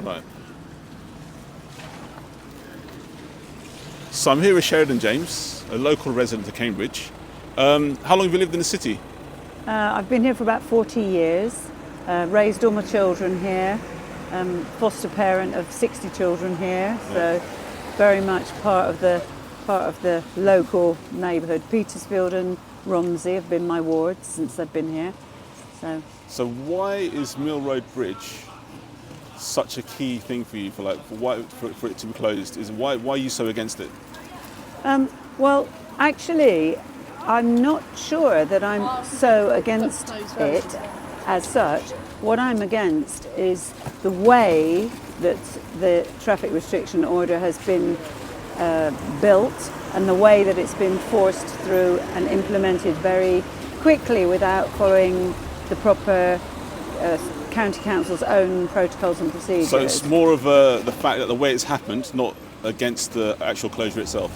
Right. So I'm here with Sheridan James, a local resident of Cambridge. How long have you lived in the city? I've been here for about 40 years, raised all my children here, foster parent of 60 children here, so very much part of the local neighbourhood. Petersfield and Romsey have been my wards since I've been here. So why is Mill Road Bridge such a key thing for you? For it to be closed? Why are you so against it? Well, actually, I'm not sure that I'm so against it as such. What I'm against is the way that the traffic restriction order has been built and the way that it's been forced through and implemented very quickly without following the proper county council's own protocols and procedures. So it's more of the fact that the way it's happened, not against the actual closure itself?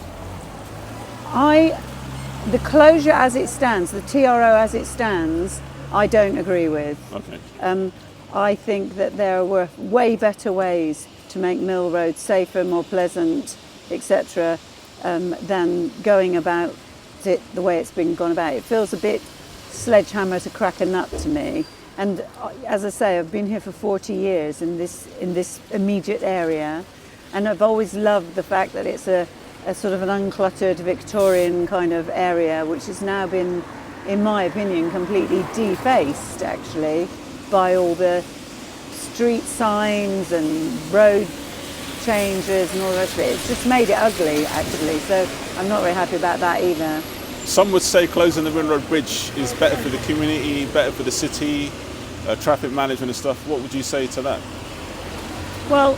The closure as it stands, the TRO as it stands, I don't agree with. Okay. I think that there were way better ways to make Mill Road safer, more pleasant, etc., than going about it the way it's been gone about. It feels a bit sledgehammer to crack a nut to me. And as I say, I've been here for 40 years in this immediate area, and I've always loved the fact that it's a sort of an uncluttered Victorian kind of area, which has now been, in my opinion, completely defaced actually by all the street signs and road changes and all the rest of it. It's just made it ugly actually, so I'm not very happy about that either. Some would say closing the Mill Road Bridge is better for the community, better for the city, traffic management and stuff. What would you say to that? Well,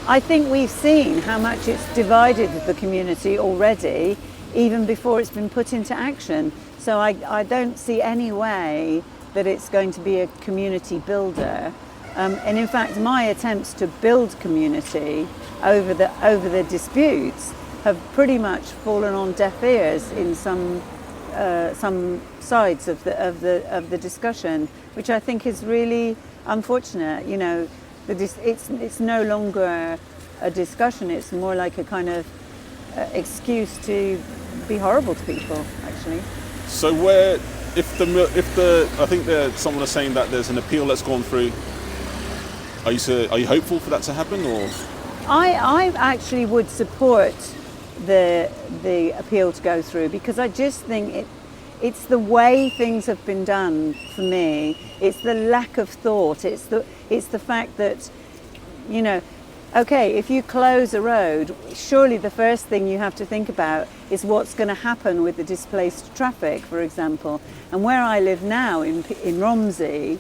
I think we've seen how much it's divided the community already, even before it's been put into action. So I don't see any way that it's going to be a community builder. And in fact, my attempts to build community over the disputes have pretty much fallen on deaf ears in some sides of the discussion, which I think is really unfortunate. You know, it's no longer a discussion; it's more like a kind of excuse to be horrible to people, actually. So, I think someone was saying that there's an appeal that's gone through. Are you hopeful for that to happen, or? I actually would support the appeal to go through, because I just think it's the way things have been done for me. It's the lack of thought. It's the fact that, you know, okay, if you close a road, surely the first thing you have to think about is what's going to happen with the displaced traffic, for example. And where I live now in Romsey,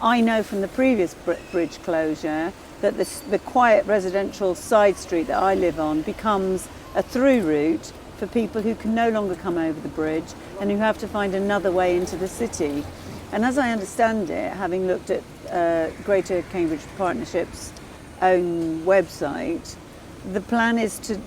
I know from the previous bridge closure that the quiet residential side street that I live on becomes a through route for people who can no longer come over the bridge and who have to find another way into the city. And as I understand it, having looked at Greater Cambridge Partnership's own website, the plan is to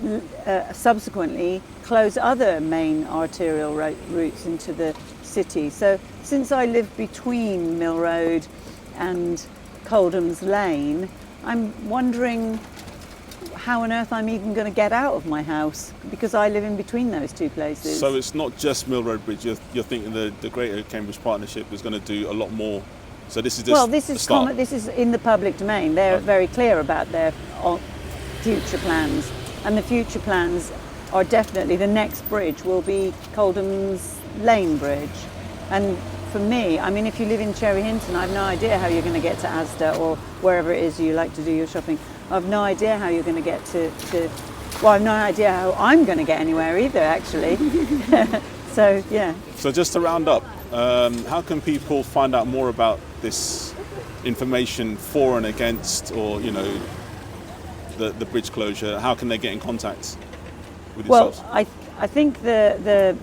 subsequently close other main arterial routes into the city. So since I live between Mill Road and Coldham's Lane, I'm wondering how on earth I'm even going to get out of my house, because I live in between those two places. So it's not just Mill Road Bridge, you're thinking the Greater Cambridge Partnership is going to do a lot more. So this is just this is in the public domain. They're very clear about their future plans, and the future plans are definitely the next bridge will be Coldham's Lane Bridge. And for me, I mean, if you live in Cherry Hinton, I have no idea how you're going to get to Asda or wherever it is you like to do your shopping. I have no idea how you're going to get to well, I have no idea how I'm going to get anywhere either, actually. So, yeah. So just to round up, how can people find out more about this information for and against, or, you know, the bridge closure? How can they get in contact with yourselves? Well, I think there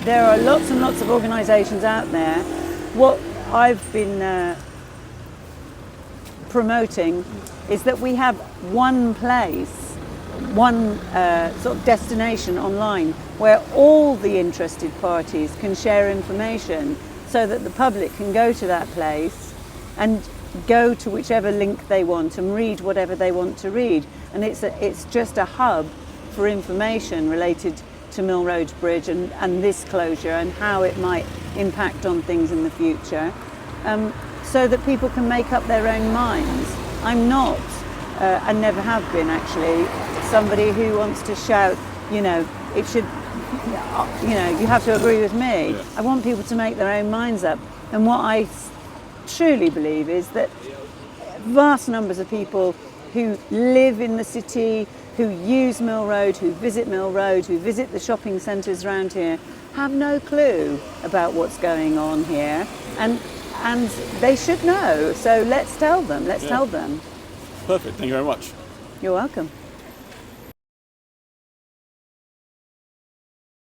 are lots and lots of organisations out there. What I've been promoting is that we have one place, one sort of destination online where all the interested parties can share information, so that the public can go to that place and go to whichever link they want and read whatever they want to read. And it's just a hub for information related to Mill Road Bridge and this closure and how it might impact on things in the future, so that people can make up their own minds. I'm not, and never have been actually, somebody who wants to shout, it should, you have to agree with me. Yeah. I want people to make their own minds up. And what I truly believe is that vast numbers of people who live in the city, who use Mill Road, who visit Mill Road, who visit the shopping centres around here, have no clue about what's going on here, and they should know. So let's tell them. Let's tell them. Perfect. Thank you very much. You're welcome.